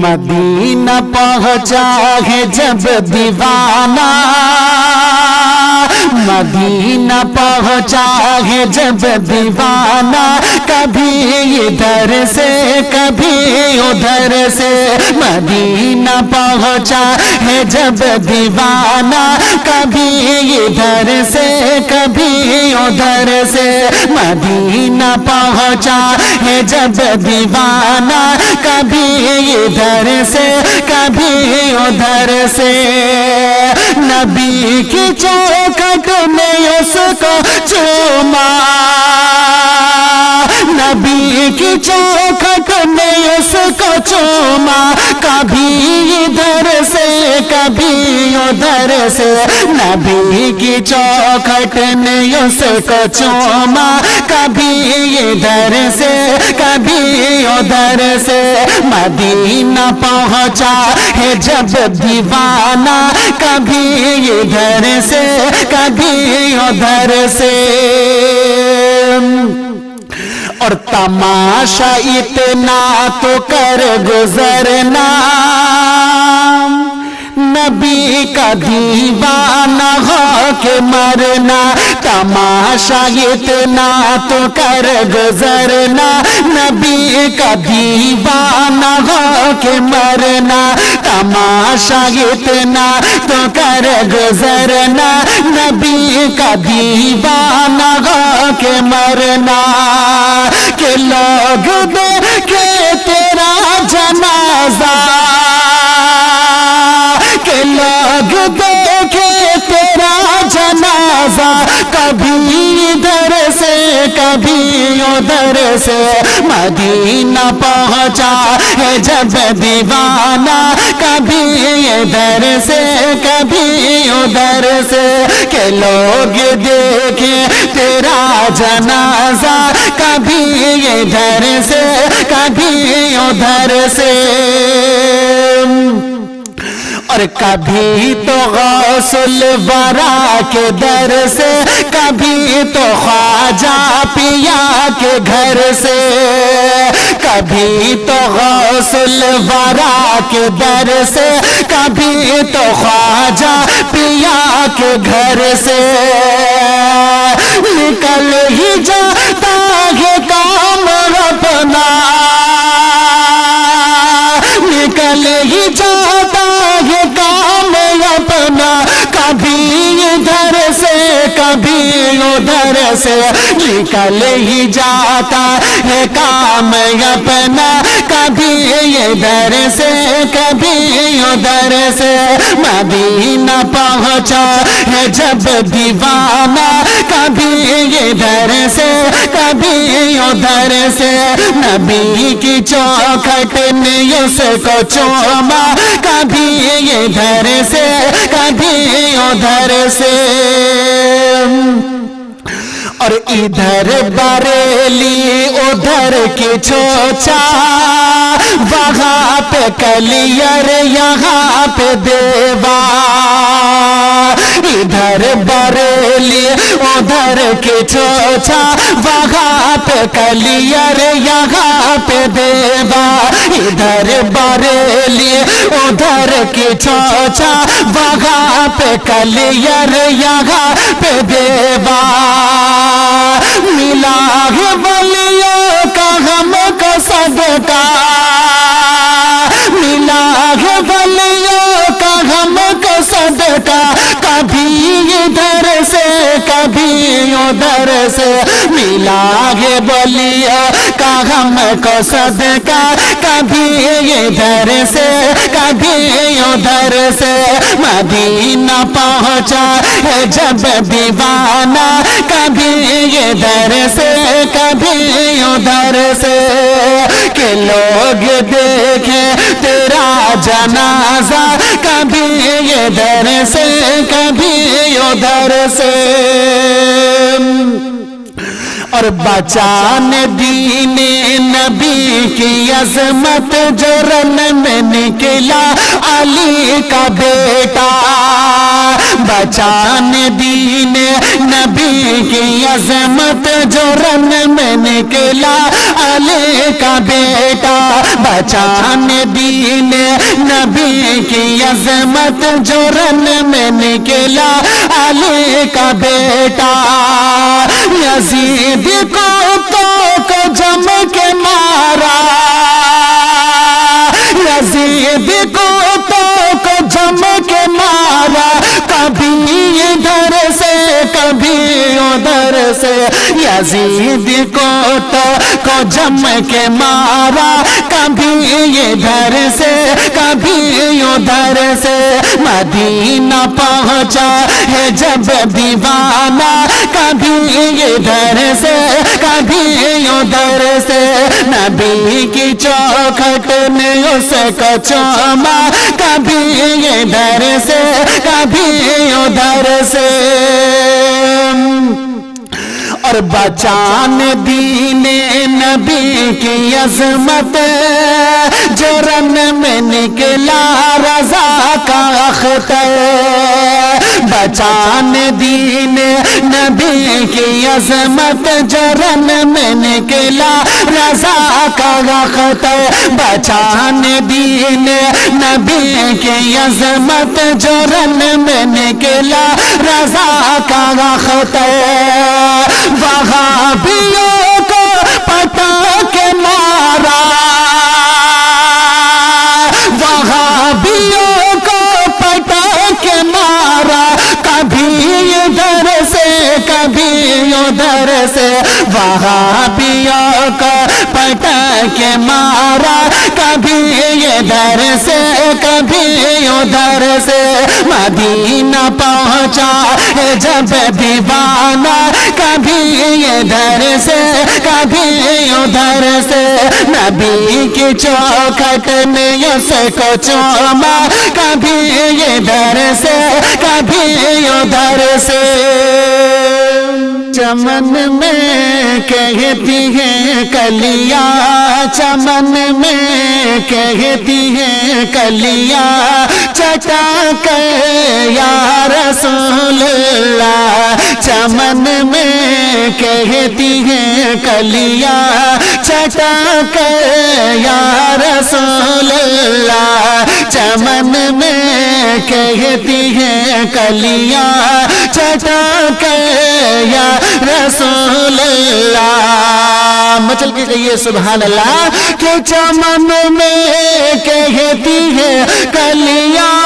مدینہ پہنچا ہے جب دیوانہ، مدینہ پہنچا ہے جب دیوانہ، کبھی ادھر سے کبھی ادھر سے، مدینہ پہنچا ہے جب دیوانہ، کبھی ادھر سے کبھی ادھر سے، مدینہ پہنچا ہے جب دیوانہ، کبھی ادھر سے کبھی ادھر سے، نبی کی چوکھٹ میں اس کو چوما، نبی کی چوکھٹ میں اس کو چوما، کبھی ادھر سے کبھی ادھر سے، نبی کی چوکھٹ نے اس کو چوما، کبھی ادھر سے کبھی ادھر سے، مدینہ پہنچا ہے جب دیوانہ، کبھی ادھر سے کبھی ادھر سے، اور تماشا اتنا تو کر گزرنا، نبی کا دیوانہ ہو کے مرنا، تماشا اتنا تو کر گزرنا، نبی کا دیوانہ ہو کے مرنا، تماشا اتنا تو کر گزرنا، نبی کا دیوانہ ہو کے مرنا، کہ لوگ دیکھے تیرا جنازہ، کہ لوگ دیکھے تیرا جنازہ، کبھی ادھر سے کبھی ادھر سے، مدینہ پہنچا ہے جب دیوانہ، کبھی ادھر سے کبھی ادھر سے، کہ لوگ دیکھے تیرا جنازہ، کبھی ادھر سے کبھی ادھر سے، اور کبھی تو غوث الورا کے در سے، کبھی تو خواجہ پیا کے گھر سے، کبھی تو غوث الورا کے در سے، کبھی تو خواجہ پیا کے گھر سے، نکل ہی جاتا ہے کام اپنا، نکل ہی جاتا ہے کام اپنا، کبھی ادھر سے کبھی ادھر سے، نکل ہی جاتا ہے کام اپنا، کبھی ادھر سے کبھی ادھر سے، مدینہ پہنچا ہے جب دیوانہ، کبھی ادھر سے کبھی ادھر سے، نبی کی چوکھٹ نے اس کو چوما، کبھی ادھر سے کبھی ادھر سے، اور ادھر بریلی ادھر کی چھوچا، وہاں پہ کلیر یہاں پہ دیوا، ادھر بریلی ادھر کی چھوچا، وہاں پہ کلیر یہاں پہ دیوا، ادھر بریلی ادھر کی چھوچا، وہاں پہ کلیر یہاں پہ دیوا، ملا ہے ولیوں کا ہم کو صدقہ، ملا ہے ولیوں کا ہم کو صدقہ، کبھی ادھر سے کبھی ادھر سے، ملا ہے ولیوں کا ہم کو صدقہ، کبھی ادھر سے کبھی ادھر سے، مدینہ پہنچا ہے جب دیوانہ، کبھی ادھر سے کبھی ادھر سے، کہ لوگ دیکھے تیرا جنازہ، کبھی ادھر سے کبھی ادھر سے، اور بچانے دین نبی کی عظمت جو رن میں نکلا علی کا بیٹا، بچانے دین نبی کی عظمت جو رن میں نکلا علی کا بیٹا، بچانے دین نبی کی عظمت جو رن میں نکلا علی کا بیٹا، یزید کو جم کے مارا، یزید کو جم کے مارا، کبھی ادھر سے کبھی ادھر سے، یزید کو جم کے مارا، کبھی ادھر سے کبھی ادھر سے، مدینہ پہنچا ہے جب دیوانہ، کبھی ادھر سے کبھی ادھر سے، نبی کی چوکھٹ نے اس کو چوما، کبھی ادھر سے کبھی ادھر سے، اور بچانے دین نبی کی عظمت جو رن میں نکلا رضا کا اختر، بچانے دین نبی کی عظمت جو رن میں نکلا رضا کا اختر، بچانے دین نبی کی عظمت جو رن میں نکلا رضا کا اختر، وہابیوں کو پٹا کے مارا، وہابیوں کو پٹا کے مارا، کبھی ادھر سے کبھی ادھر سے، وہابیوں کو پٹا کے مارا، کبھی ادھر سے کبھی ادھر سے، مدینہ پہنچا ہے جب دیوانہ، کبھی ادھر سے کبھی ادھر سے، نبی کی چوکھٹ نے اس کو چوما، کبھی ادھر سے کبھی ادھر سے، چمن میں کہتی ہیں کلیاں، چمن میں کہتی ہیں کلیاں، چٹا کر یا رسول اللہ، چمن میں کہتی ہیں کلیاں، چٹا کر یا رسول اللہ، چمن میں کہتی ہیں کلیاں، چٹا کر یا رسول اللہ، مچل کے کہیے سبحان اللہ، کہ چمن میں کہتی ہے کلیاں،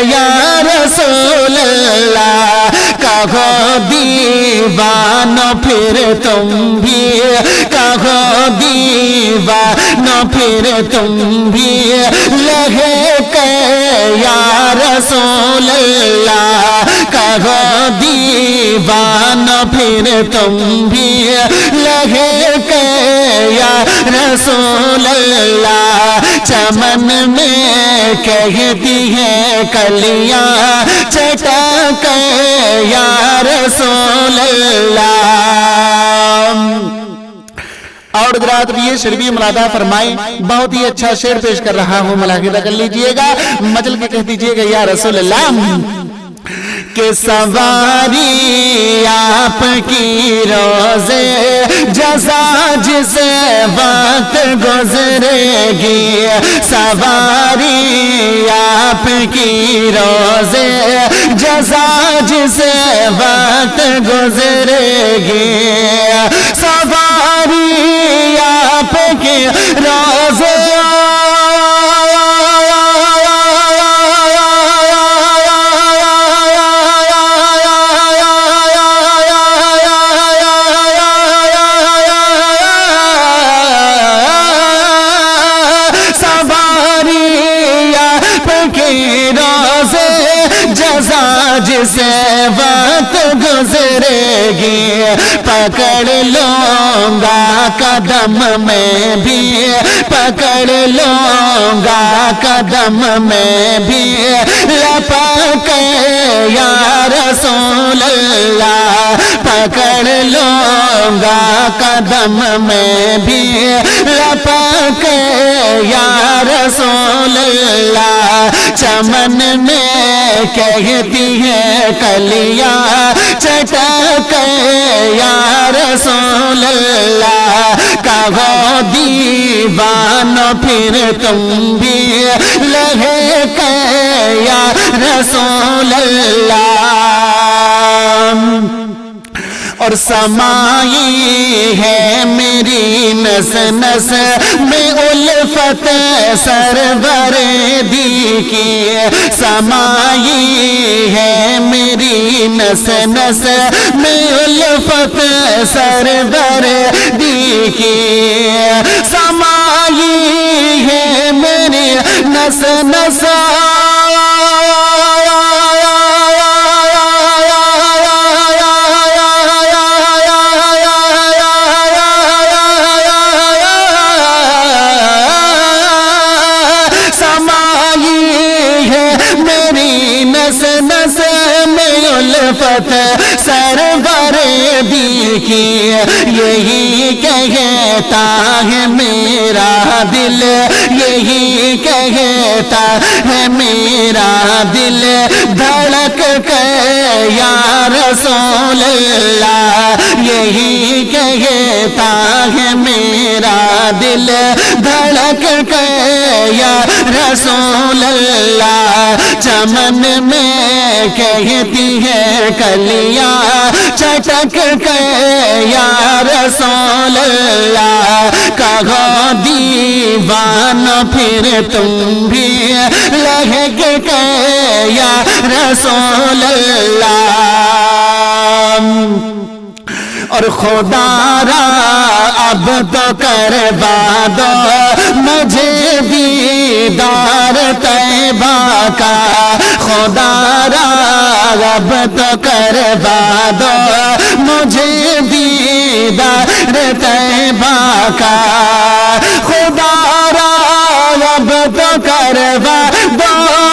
یا رسول اللہ، کہو دیوانو پھر تم بھی، کہو دیوانو پھر تم بھی، لہے کہ یا رسول اللہ، کہو دیوانو پھر تم بھی، لہے کہ یا رسول اللہ، چمن میں کہتی ہے کلیاں، چٹا کے یا رسول اللہ۔ اور حضرات بھی یہ شعر بھی ملاحظہ فرمائیں، بہت ہی اچھا شعر پیش کر رہا ہوں، ملاحظہ کر لیجئے گا، مچل کے کہہ دیجئے گا یا رسول اللہ، کہ سواری آپ کی روزے جزا جس وقت گزرے گی، سواری آپ کی روزے جزا جس وقت گزرے گی، سواری آپ کی روزے سے وقت گزرے گی پکڑ لوں گا قدم میں بھی پکڑ لوں گا قدم میں بھی لپک یا رسول اللہ پکڑ لوں گا قدم میں بھی لپک یا رسول اللہ چمن میں کہتی ہے کلیاں چٹک یا رسول اللہ کہو دیوانو پھر تم بھی لہک یا رسول اللہ اور سمائی ہے میری نس نس میں الفت سرور دی کی سمائی ہے میری نس نس میں الفت سرور دی کی سمائی ہے میری نس نس سرور دی کی یہی کہتا ہے میرا دل یہی کہتا ہے میرا دل دھڑک کے یا رسول اللہ یہی کہتا ہے میرا دل دھڑک کے یا رسول اللہ چمن میں کہتی ہے کلیاں چٹک کے یا رسول اللہ کہو دیوان پھر تم بھی لہک کے یا رسول اللہ اور خدا را اب تو کروا دو مجھے دیدار طیبہ کا خدا را اب تو کروا دو مجھے دیدار طیبہ کا خدا را اب تو کروا دو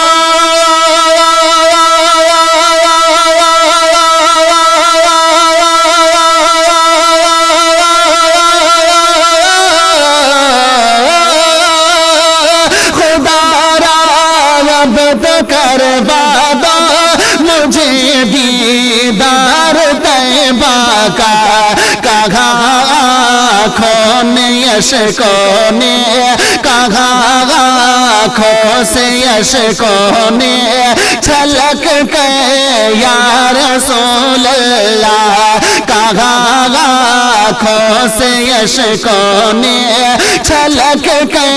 کروا دو مجھے دیدار طیبہ کا کہا آنکھوں نے اشکوں نے کہا آنکھوں سے اشکوں نے چھلک کے یا رسول اللہ کہا آنکھوں سے اشکوں نے چھلک کے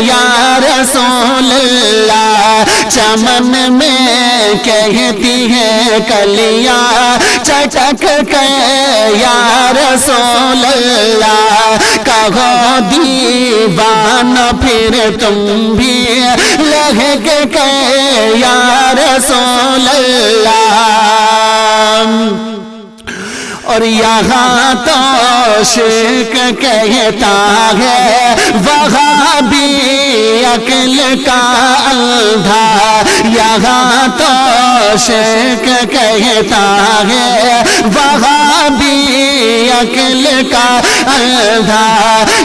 یا رسول اللہ چمن میں کہتی ہے کلیاں چٹک کے یا رسول اللہ کہو دیوان پھر تم بھی لہک کے یا رسول اللہ اور یہاں تو شرک کہتا ہے وہاں بھی عقل کا اندھا یہاں تو شرک کہتا ہے وہاں بھی عقل کا اندھا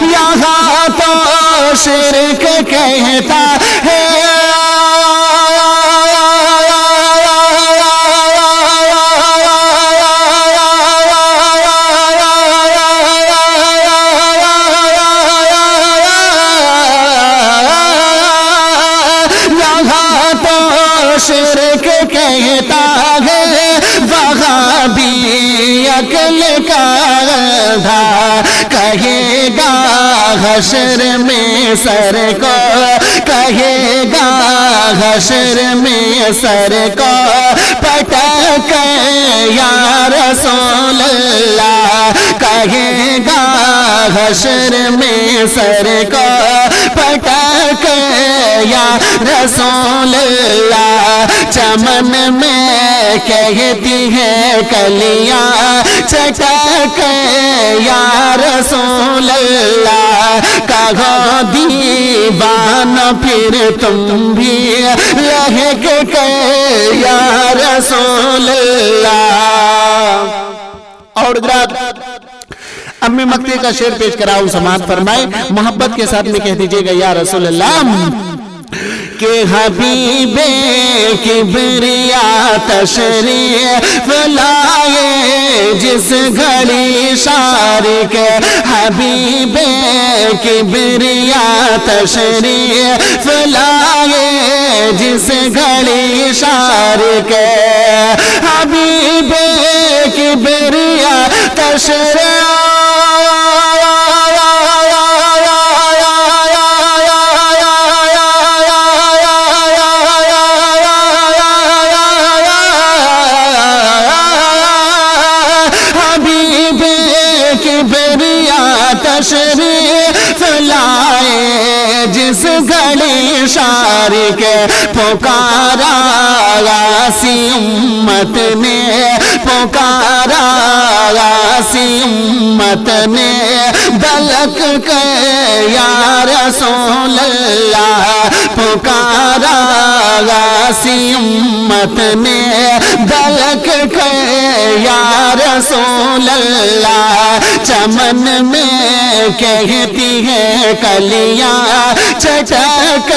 یہاں تو شرک کہتا ہے شرک کہتا ہے وہاں بھی عقل کا اندھا کہے گا حشر میں سر کو کہے گا حشر میں سر کو پٹک یا رسول اللہ کہے گا حشر میں سر کو پٹک یا رسول اللہ، چمن میں کہتی ہے کلیاں چٹک یا رسول اللہ، کہو دیوانہ پھر تم بھی لہک کے یا رسول اللہ۔ اور حضرات اب میں مقطع کا شعر پیش کراؤں، سماعت فرمائے، محبت کے ساتھ میں کہہ دیجئے گا یا رسول اللہ کہ حبیب کبریا تشریف لائے جس گھڑی شارک، حبیب کبریا تشریف لائے جس گھڑی شارک، حبیب کبریا تشریف تشریف لائے جس گھڑی شارک، پکارا غاسی امت نے، پکارا غاسی امت نے بلک کے یا رسول اللہ، پکارا غاسی امت نے بلک کے یا رسول اللہ، چمن میں کہتی ہے کلیاں چٹک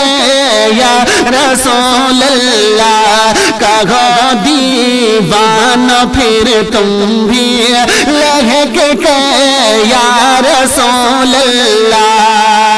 یا رسول اللہ، کہو دیوانہ پھر تم بھی لہک کے یا رسول اللہ۔